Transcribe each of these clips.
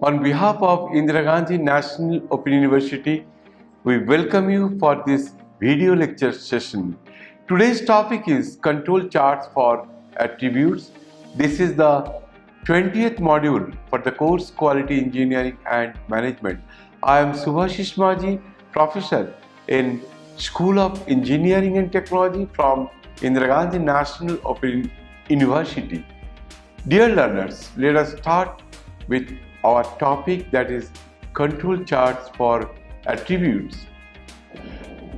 On behalf of Indira Gandhi National Open University, we welcome you for this video lecture session. Today's topic is control charts for attributes. This is the 20th module for the course Quality Engineering and Management. I am Subhashish Maji, professor in School of Engineering and Technology from Indira Gandhi National Open University. Dear learners, let us start with our topic, that is control charts for attributes.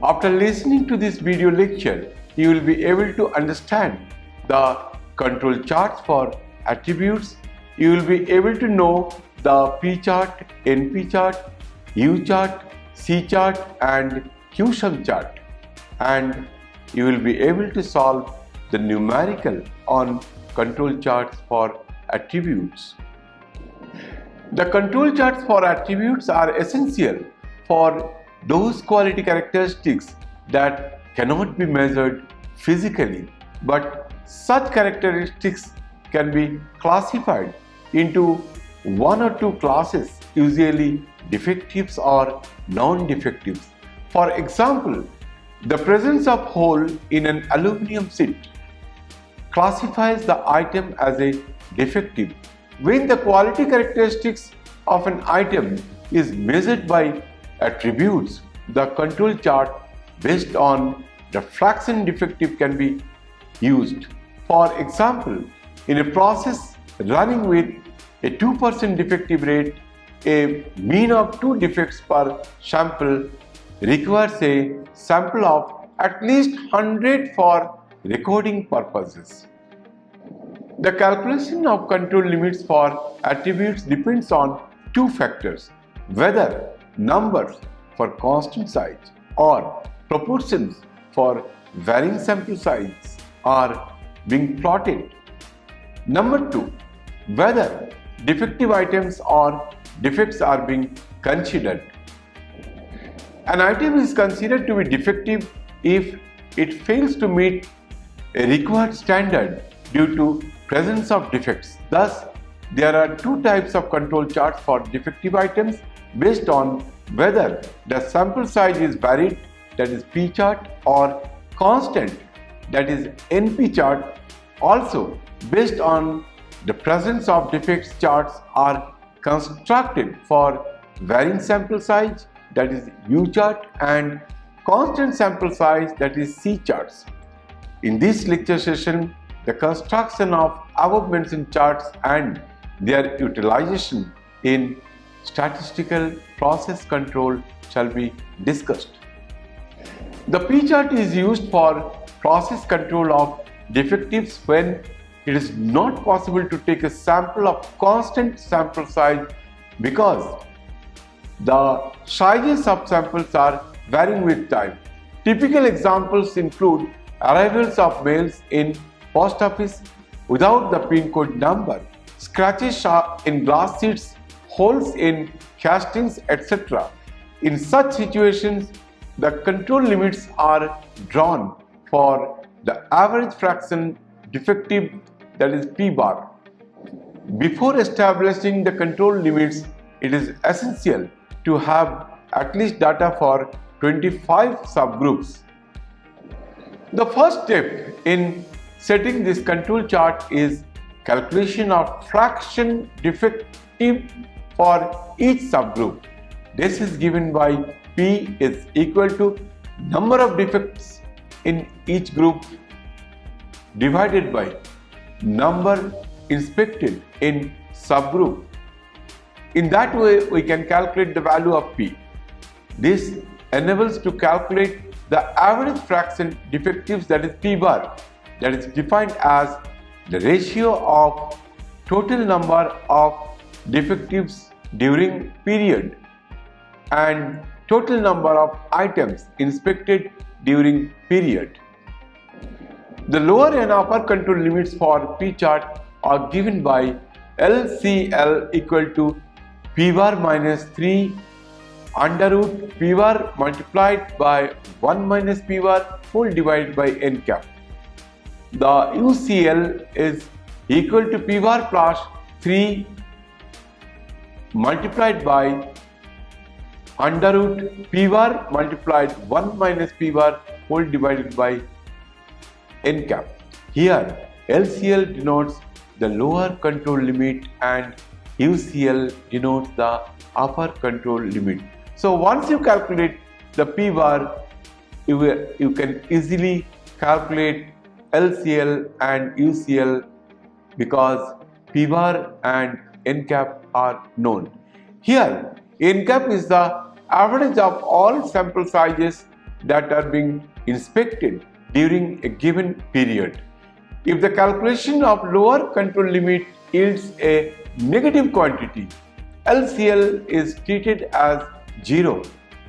After listening to this video lecture, you will be able to understand the control charts for attributes. You will be able to know the P chart, NP chart, U chart, C chart and Q sum chart, and you will be able to solve the numerical on control charts for attributes. The control charts for attributes are essential for those quality characteristics that cannot be measured physically, but such characteristics can be classified into one or two classes, usually defectives or non-defectives. For example, the presence of hole in an aluminum sheet classifies the item as a defective. When the quality characteristics of an item is measured by attributes, the control chart based on refraction defective can be used. For example, in a process running with a 2% defective rate, a mean of 2 defects per sample requires a sample of at least 100 for recording purposes. The calculation of control limits for attributes depends on two factors: whether numbers for constant size or proportions for varying sample size are being plotted. Number two, whether defective items or defects are being considered. An item is considered to be defective if it fails to meet a required standard due to presence of defects. Thus, there are two types of control charts for defective items based on whether the sample size is varied, that is P chart, or constant, that is NP chart. Also, based on the presence of defects, charts are constructed for varying sample size, that is U chart, and constant sample size, that is C charts. In this lecture session, the construction of above mentioned charts and their utilization in statistical process control shall be discussed. The P chart is used for process control of defectives when it is not possible to take a sample of constant sample size because the sizes of samples are varying with time. Typical examples include arrivals of mails in post office without the PIN code number, scratches in glass sheets, holes in castings, etc. In such situations, the control limits are drawn for the average fraction defective, that is P bar. Before establishing the control limits, it is essential to have at least data for 25 subgroups. The first step in setting this control chart is calculation of fraction defective for each subgroup. This is given by P is equal to number of defects in each group divided by number inspected in subgroup. In that way, we can calculate the value of P. This enables to calculate the average fraction defectives, that is P bar, that is defined as the ratio of total number of defectives during period and total number of items inspected during period. The lower and upper control limits for P chart are given by LCL equal to P bar minus 3 under root P bar multiplied by 1 minus P bar whole divided by n cap. The UCL is equal to P bar plus 3 multiplied by under root p bar multiplied 1 minus p bar whole divided by n cap. Here LCL denotes the lower control limit and UCL denotes the upper control limit. So once you calculate the p bar, you can easily calculate LCL and UCL because p bar and n cap are known. Here n cap is the average of all sample sizes that are being inspected during a given period. If the calculation of lower control limit yields a negative quantity, LCL is treated as 0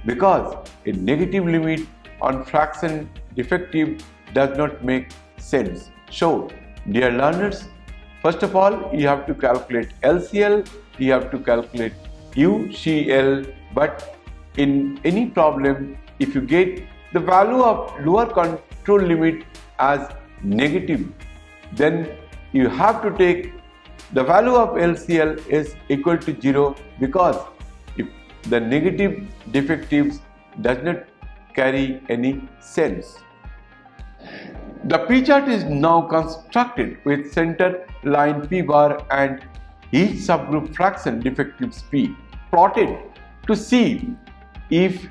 because a negative limit on fraction defective does not make sense. So, dear learners, first of all, you have to calculate LCL, you have to calculate UCL, but in any problem, if you get the value of lower control limit as negative, then you have to take the value of LCL is equal to 0 because if the negative defectives does not carry any sense. The P chart is now constructed with center line P bar and each subgroup fraction defectives P plotted to see if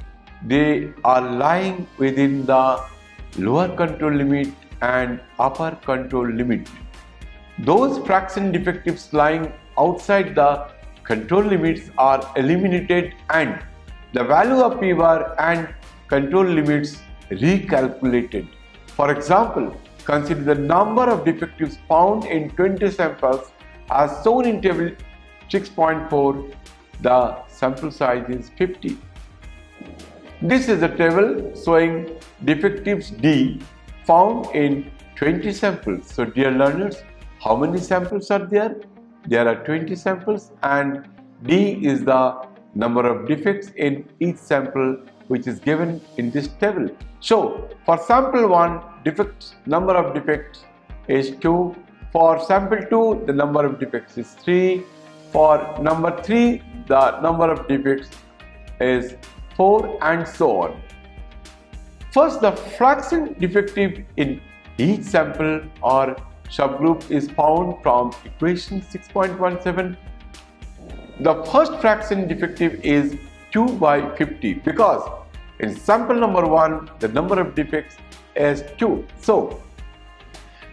they are lying within the lower control limit and upper control limit. Those fraction defectives lying outside the control limits are eliminated and the value of P bar and control limits recalculated. For example, consider the number of defectives found in 20 samples as shown in table 6.4. The sample size is 50. This is a table showing defectives D found in 20 samples. So dear learners, how many samples are there? There are 20 samples and D is the number of defects in each sample which is given in this table. So for sample 1, number of defects is 2. For sample 2, the number of defects is 3. For number 3, the number of defects is 4 and so on. First, the fraction defective in each sample or subgroup is found from equation 6.17. The first fraction defective is 2 by 50 because in sample number 1 the number of defects is 2. So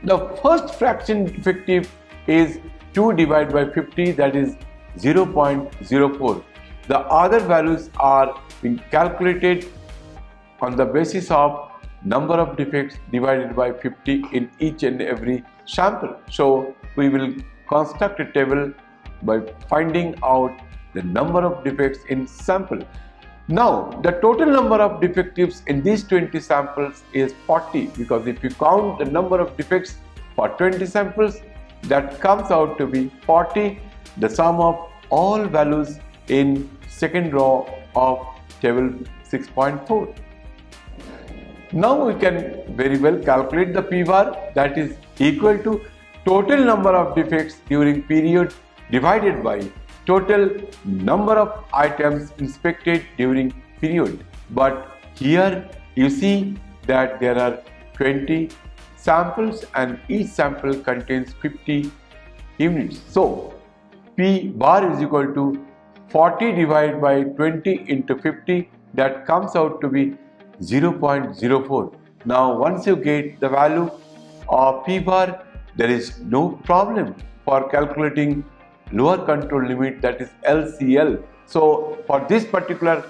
the first fraction defective is 2 divided by 50, that is 0.04. The other values are being calculated on the basis of number of defects divided by 50 in each and every sample. So we will construct a table by finding out the number of defects in sample. Now the total number of defectives in these 20 samples is 40 because if you count the number of defects for 20 samples, that comes out to be 40, the sum of all values in second row of table 6.4. Now we can very well calculate the P bar, that is equal to total number of defects during period divided by total number of items inspected during period. But here you see that there are 20 samples and each sample contains 50 units. So P bar is equal to 40 divided by 20 into 50, that comes out to be 0.04. Now once you get the value of P bar, there is no problem for calculating lower control limit, that is LCL. So for this particular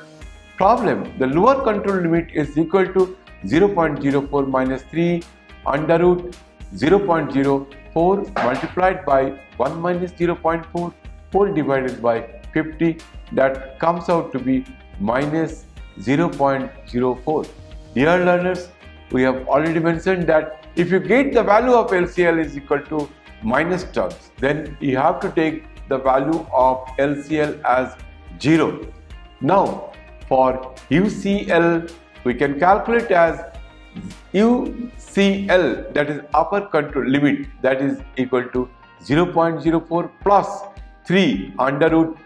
problem, the lower control limit is equal to 0.04 minus 3 under root 0.04 multiplied by 1 minus 0.4 whole divided by 50, that comes out to be minus 0.04. Dear learners, we have already mentioned that if you get the value of LCL is equal to minus terms, then you have to take the value of LCL as 0. Now for UCL, we can calculate as UCL, that is upper control limit, that is equal to 0.04 plus 3 under root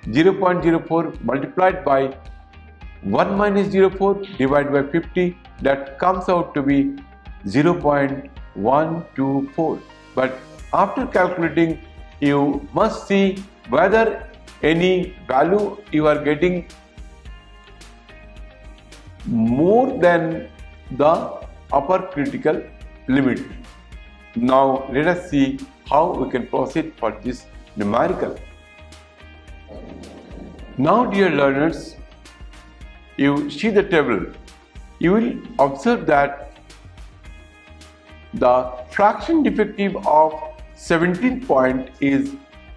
0.04 multiplied by 1 minus 0.4 divided by 50, that comes out to be 0.124. But after calculating, you must see whether any value you are getting more than the upper critical limit. Now let us see how we can proceed for this numerical. Now dear learners, you see the table, you will observe that the fraction defective of 17 point is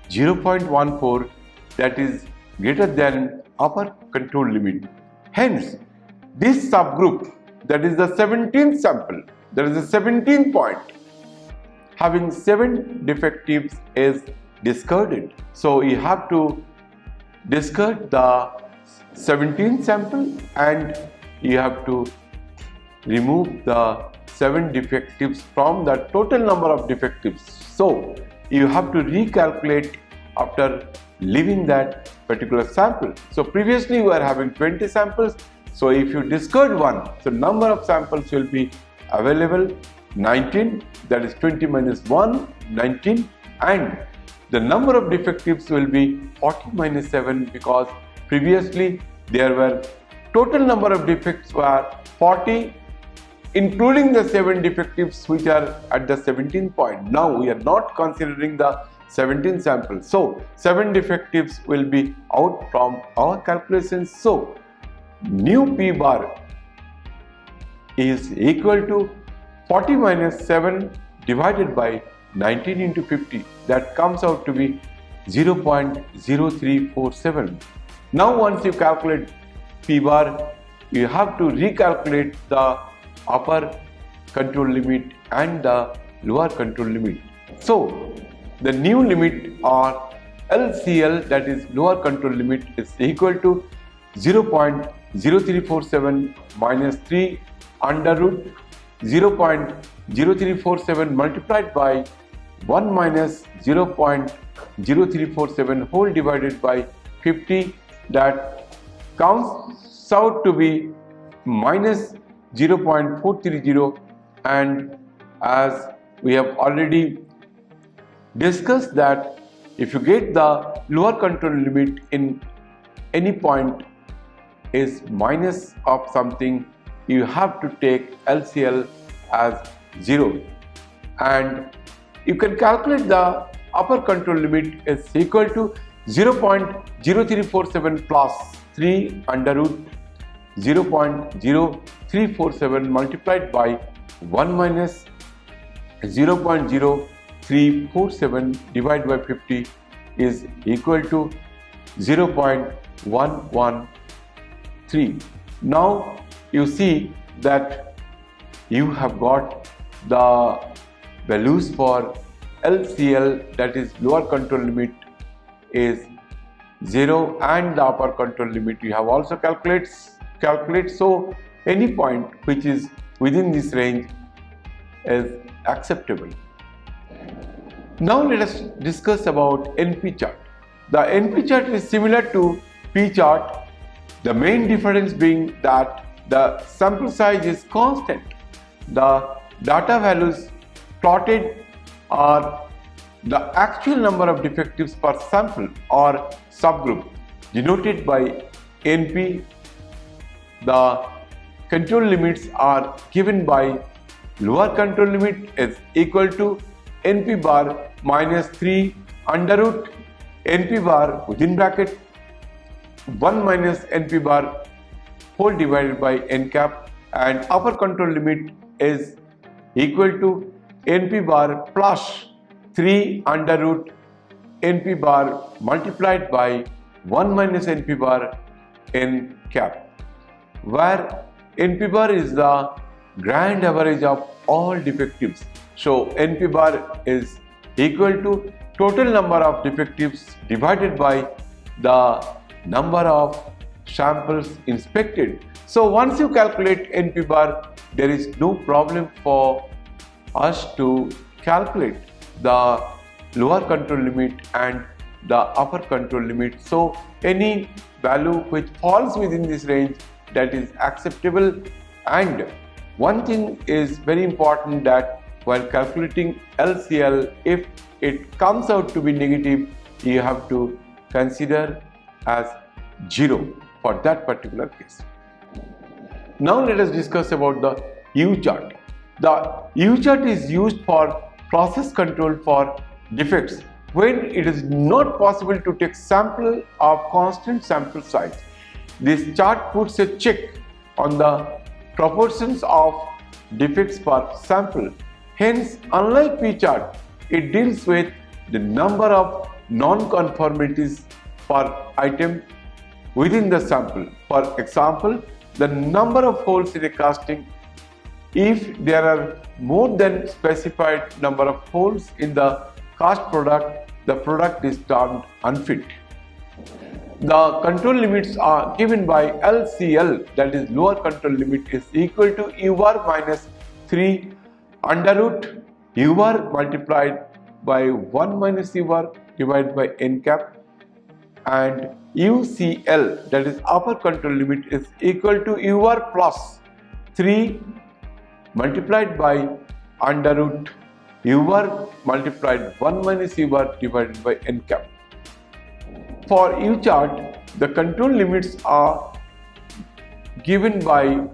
0.14, that is greater than upper control limit. Hence, this subgroup, that is the 17th sample, that is the 17th point, having 7 defectives is discarded. So you have to discard the 17th sample and you have to remove the 7 defectives from the total number of defectives. So you have to recalculate after leaving that particular sample. So previously we were having 20 samples. So if you discard one, so number of samples will be available 19, that is 20 minus 1, 19, and the number of defectives will be 40 minus 7, because previously there were total number of defects were 40, including the 7 defectives which are at the 17th point. Now we are not considering the 17th sample. So 7 defectives will be out from our calculations. So new P bar is equal to 40 minus 7 divided by 19 into 50, that comes out to be 0.0347. Now once you calculate P bar, you have to recalculate the upper control limit and the lower control limit. So the new limit or LCL, that is lower control limit, is equal to 0.0347 minus 3 under root 0.0347 multiplied by 1 minus 0.0347 whole divided by 50, that comes out to be minus 0.430. And as we have already discussed that if you get the lower control limit in any point is minus of something, you have to take LCL as 0, and you can calculate the upper control limit is equal to 0.0347 plus 3 under root 0.0347 multiplied by 1 minus 0.0347 divided by 50 is equal to 0.113. Now you see that you have got the values for LCL, that is lower control limit, is 0, and the upper control limit you have also calculate. So any point which is within this range is acceptable. Now let us discuss about NP chart. The NP chart is similar to P chart, the main difference being that the sample size is constant. The data values plotted are the actual number of defectives per sample or subgroup denoted by NP. The control limits are given by lower control limit is equal to NP bar minus 3 under root NP bar within bracket 1 minus NP bar whole divided by N cap, and upper control limit is equal to NP bar plus 3 under root NP bar multiplied by 1 minus NP bar N cap, where NP bar is the grand average of all defectives. So NP bar is equal to total number of defectives divided by the number of samples inspected. So once you calculate NP bar, there is no problem for us to calculate the lower control limit and the upper control limit. So any value which falls within this range, that is acceptable. And one thing is very important, that while calculating LCL, if it comes out to be negative, you have to consider as 0 for that particular case. Now let us discuss about the U-chart. The U-chart is used for process control for defects when it is not possible to take sample of constant sample size. This chart puts a check on the proportions of defects per sample. Hence, unlike P-chart, it deals with the number of non-conformities per item within the sample. For example, the number of holes in a casting. If there are more than specified number of holes in the cast product, the product is termed unfit. The control limits are given by LCL, that is lower control limit, is equal to UR minus 3 under root UR multiplied by 1 minus UR divided by n cap, and UCL, that is upper control limit, is equal to UR plus 3 multiplied by under root UR multiplied 1 minus UR divided by n cap. For U-chart, the control limits are given by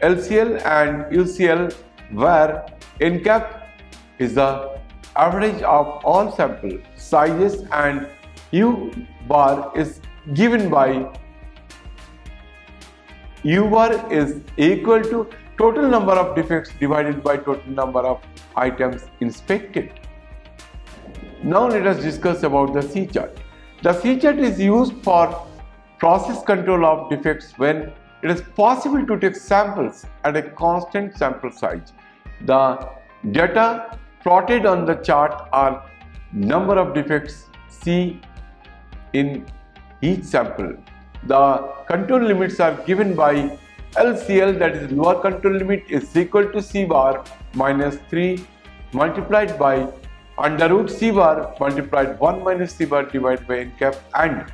LCL and UCL, where n cap is the average of all sample sizes and U bar is given by U bar is equal to total number of defects divided by total number of items inspected. Now let us discuss about the C-chart. The C-chart is used for process control of defects when it is possible to take samples at a constant sample size. The data plotted on the chart are number of defects C in each sample. The control limits are given by LCL, that is lower control limit, is equal to C bar minus 3 multiplied by under root C bar multiplied 1 minus C bar divided by n cap, and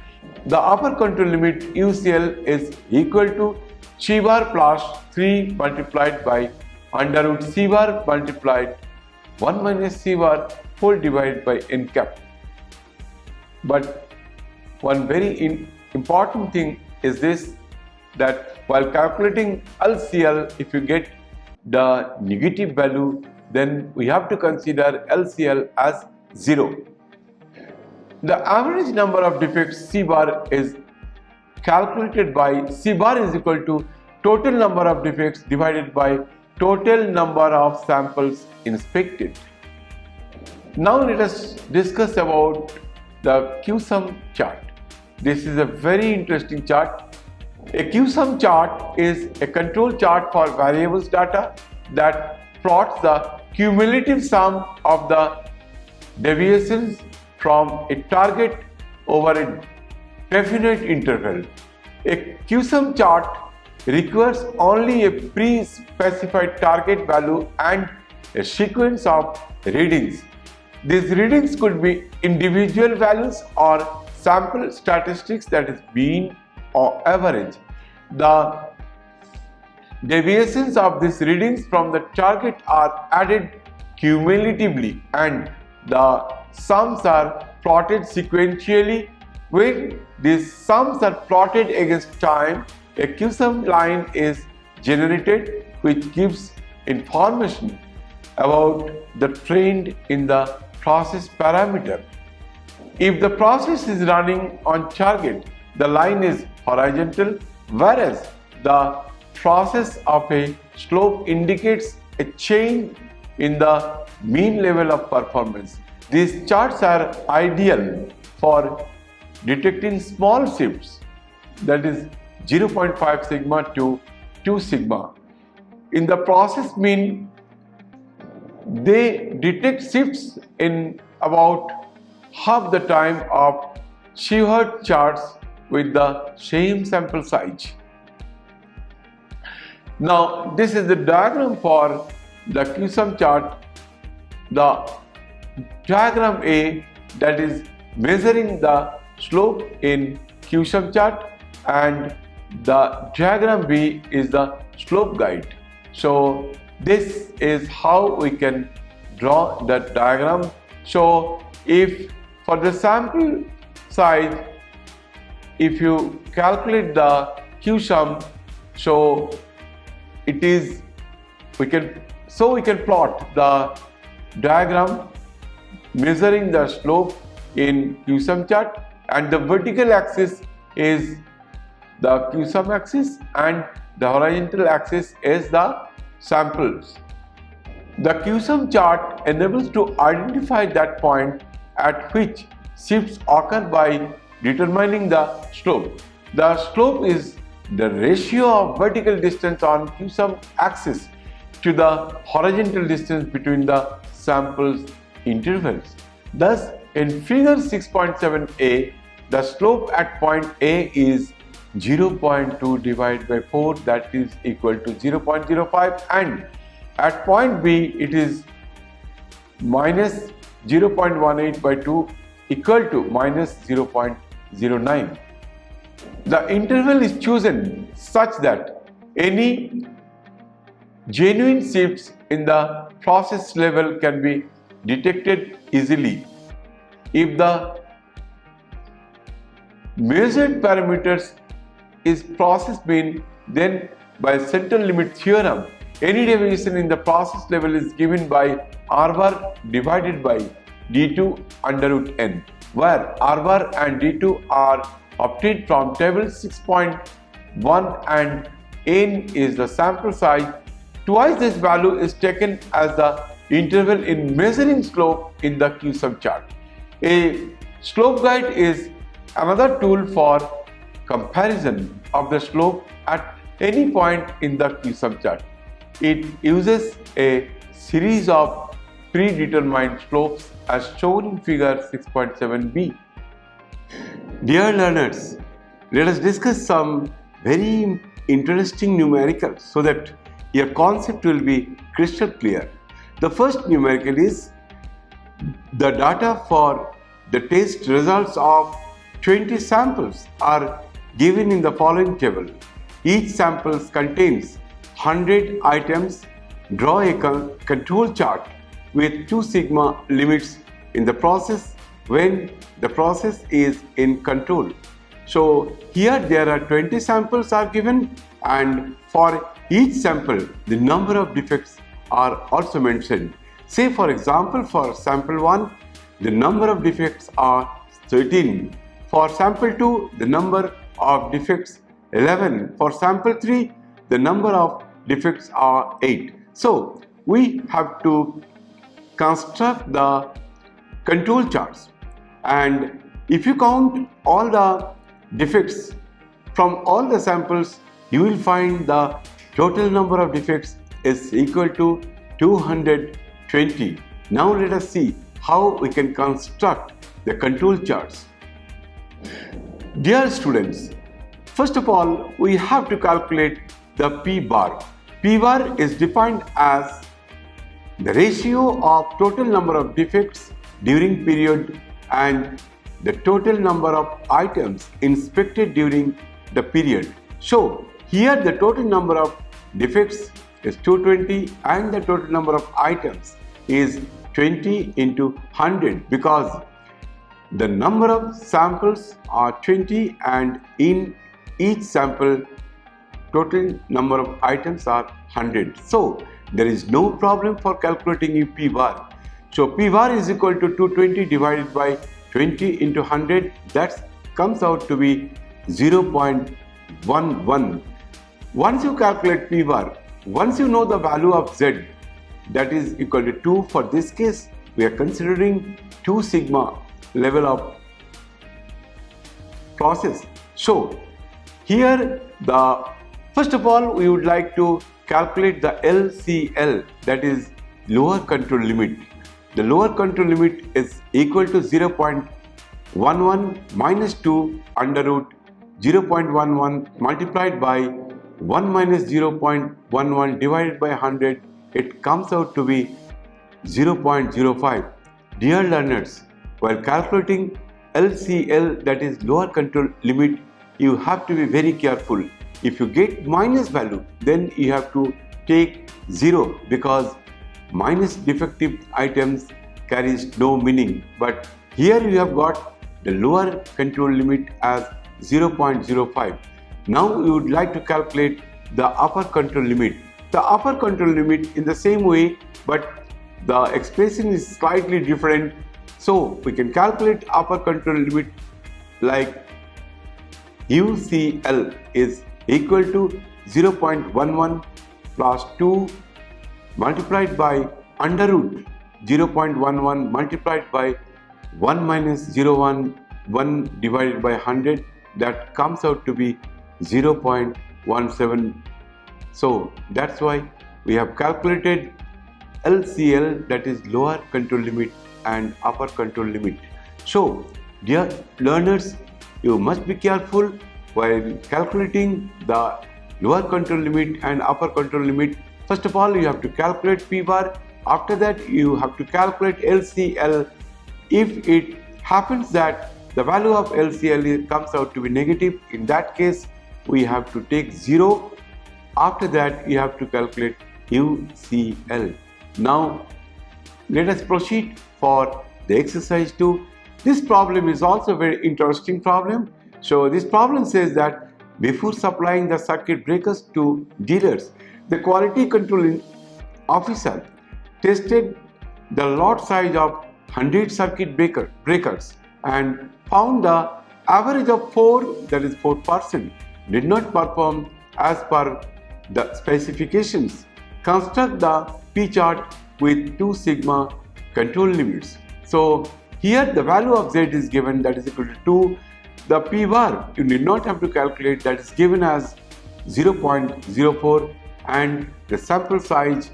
the upper control limit UCL is equal to C bar plus 3 multiplied by under root C bar multiplied 1 minus C bar whole divided by n cap. But one very important thing is this, that while calculating LCL, if you get the negative value, then we have to consider LCL as 0. The average number of defects C bar is calculated by C bar is equal to total number of defects divided by total number of samples inspected. Now let us discuss about the Q-sum chart. This is a very interesting chart. A Q-sum chart is a control chart for variables data that plots the cumulative sum of the deviations from a target over a definite interval. A Q-sum chart requires only a pre-specified target value and a sequence of readings. These readings could be individual values or sample statistics, that is mean or average. The deviations of these readings from the target are added cumulatively and the sums are plotted sequentially. When these sums are plotted against time, a Q-sum line is generated which gives information about the trend in the process parameter. If the process is running on target, the line is horizontal, whereas the process of a slope indicates a change in the mean level of performance. These charts are ideal for detecting small shifts, that is 0.5 sigma to 2 sigma. In the process mean, they detect shifts in about half the time of Shewhart charts with the same sample size. Now this is the diagram for the Q-sum chart. The diagram A, that is measuring the slope in Q-sum chart, and the diagram B is the slope guide. So this is how we can draw the diagram. So if for the sample size, if you calculate the Q-sum, so it is we can plot the diagram measuring the slope in Q-sum chart, and the vertical axis is the Q-sum axis and the horizontal axis is the samples. The Q-sum chart enables to identify that point at which shifts occur by determining the slope. The slope is the ratio of vertical distance on Q-sum axis to the horizontal distance between the samples intervals. Thus, in figure 6.7a, the slope at point A is 0.2 divided by 4, that is equal to 0.05, and at point B it is minus 0.18 by 2 equal to minus 0.09. The interval is chosen such that any genuine shifts in the process level can be detected easily. If the measured parameters is process mean, then by central limit theorem, any deviation in the process level is given by R bar divided by D2 under root n, where R bar and D2 are obtained from table 6.1 and n is the sample size. Twice this value is taken as the interval in measuring slope in the Q-sum chart. A slope guide is another tool for comparison of the slope at any point in the Q-sum chart. It uses a series of predetermined slopes as shown in figure 6.7b. Dear learners, let us discuss some very interesting numericals so that your concept will be crystal clear. The first numerical is the data for the test results of 20 samples are given in the following table. Each sample contains 100 items. Draw a control chart with 2 sigma limits in the process when the process is in control. So here there are 20 samples are given, and for each sample the number of defects are also mentioned. Say for example, for sample 1 the number of defects are 13, for sample 2 the number of defects 11, for sample 3 the number of defects are 8. So we have to construct the control charts, and if you count all the defects from all the samples, you will find the total number of defects is equal to 220. Now let us see how we can construct the control charts. Dear students, first of all we have to calculate the P bar. P bar is defined as the ratio of total number of defects during period and the total number of items inspected during the period. So here the total number of defects is 220 and the total number of items is 20 into 100 because the number of samples are 20 and in each sample total number of items are 100. So there is no problem for calculating P bar. So P bar is equal to 220 divided by 20 into 100, that comes out to be 0.11. Once you calculate P bar, once you know the value of Z, that is equal to 2, for this case we are considering 2 sigma level of process. So here first of all we would like to calculate the LCL, that is lower control limit. The lower control limit is equal to 0.11 minus 2 under root 0.11 multiplied by 1 minus 0.11 divided by 100. It comes out to be 0.05. Dear learners, while calculating LCL, that is lower control limit, you have to be very careful. If you get minus value, then you have to take 0, because minus defective items carries no meaning. But here you have got the lower control limit as 0.05. Now you would like to calculate the upper control limit. The upper control limit in the same way, but the expression is slightly different. So we can calculate upper control limit like UCL is equal to 0.11 plus 2 multiplied by under root 0.11 multiplied by 1 minus 0.1 divided by 100, that comes out to be 0.17. So that's why we have calculated LCL, that is lower control limit and upper control limit. So dear learners, you must be careful while calculating the lower control limit and upper control limit. First of all, you have to calculate P bar. After that, you have to calculate LCL. If it happens that the value of LCL comes out to be negative, in that case we have to take 0. After that, you have to calculate UCL. Now let us proceed for the exercise 2. This problem is also a very interesting problem. So this problem says that before supplying the circuit breakers to dealers, the quality control officer tested the lot size of 100 circuit breakers and found the average of 4, that is 4%, did not perform as per the specifications. Construct the P chart with 2 sigma control limits. So here the value of Z is given, that is equal to 2. The P bar you need not have to calculate, that is given as 0.04, and the sample size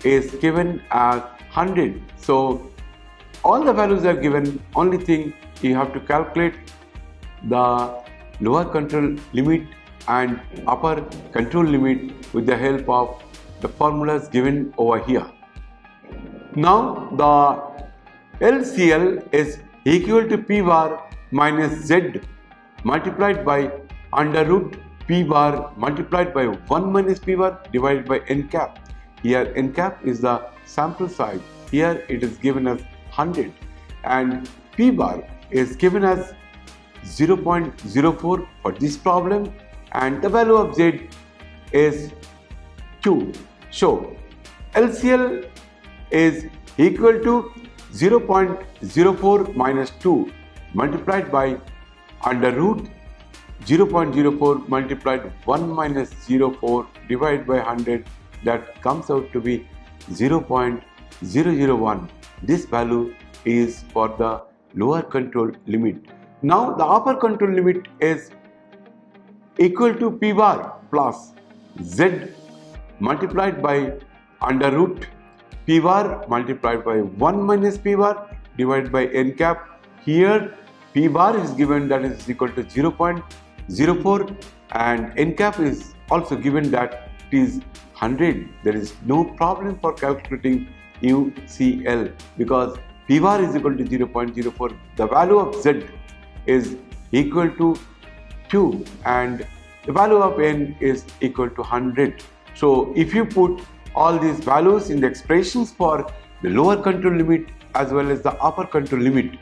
is given as 100. So all the values are given. Only thing you have to calculate the lower control limit and upper control limit with the help of the formulas given over here. Now the LCL is equal to P bar minus Z multiplied by under root P bar multiplied by 1 minus P bar divided by N cap. Here N cap is the sample size. Here it is given as 100 and P bar is given as 0.04 for this problem, and the value of Z is 2. So LCL is equal to 0.04 minus 2 multiplied by under root 0.04 multiplied 1 minus 0.04 divided by 100, that comes out to be 0.001. This value is for the lower control limit. Now the upper control limit is equal to P bar plus Z multiplied by under root P bar multiplied by 1 minus P bar divided by N cap. Here P bar is given, that is equal to 0.04, and N cap is also given, that it is 100. There is no problem for calculating UCL because P bar is equal to 0.04. The value of Z is equal to 2 and the value of N is equal to 100. So if you put all these values in the expressions for the lower control limit as well as the upper control limit,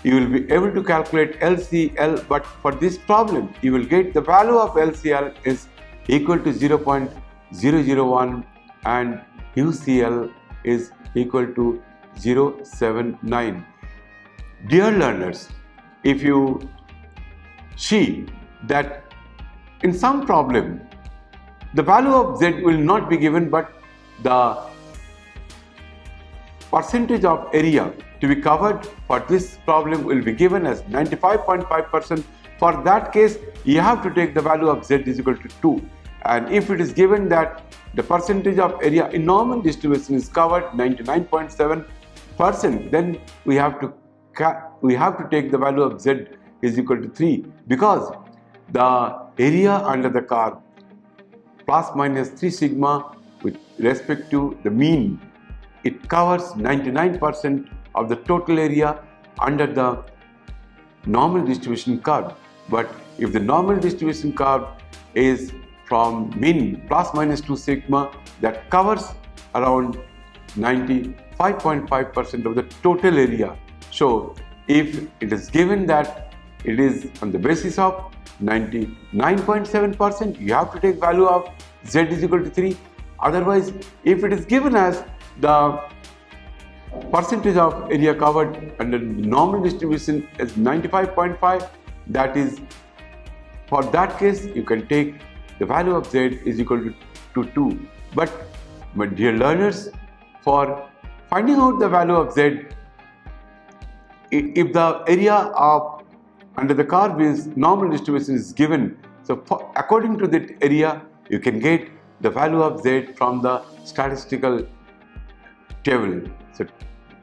you will be able to calculate LCL. But for this problem, you will get the value of LCL is equal to 0.001 and UCL is equal to 0.79. Dear learners, if you see that in some problem the value of Z will not be given, but the percentage of area to be covered for this problem will be given as 95.5%. For that case, you have to take the value of Z is equal to 2. And if it is given that the percentage of area in normal distribution is covered 99.7%, then we have to take the value of Z is equal to 3, because the area under the curve plus minus 3 sigma with respect to the mean, it covers 99% of the total area under the normal distribution curve. But if the normal distribution curve is from mean plus minus 2 sigma, that covers around 95.5% of the total area. So if it is given that it is on the basis of 99.7%, you have to take value of z is equal to 3. Otherwise, if it is given as the percentage of area covered under normal distribution is 95.5, that is, for that case you can take the value of z is equal to 2. But my dear learners, for finding out the value of z, if the area of under the curve is normal distribution is given, so according to that area you can get the value of z from the statistical table. So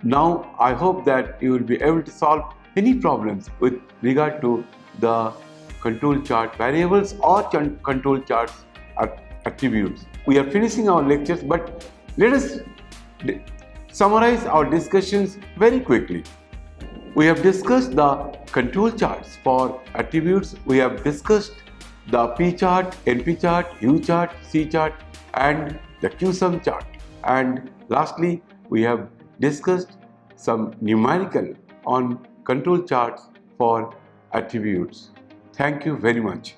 now I hope that you will be able to solve any problems with regard to the control chart variables or control charts attributes. We are finishing our lectures, but let us summarize our discussions very quickly. We have discussed the control charts for attributes. We have discussed the P chart, NP chart, U chart, C chart and the Q-sum chart. And lastly, we have discussed some numerical on control charts for attributes. Thank you very much.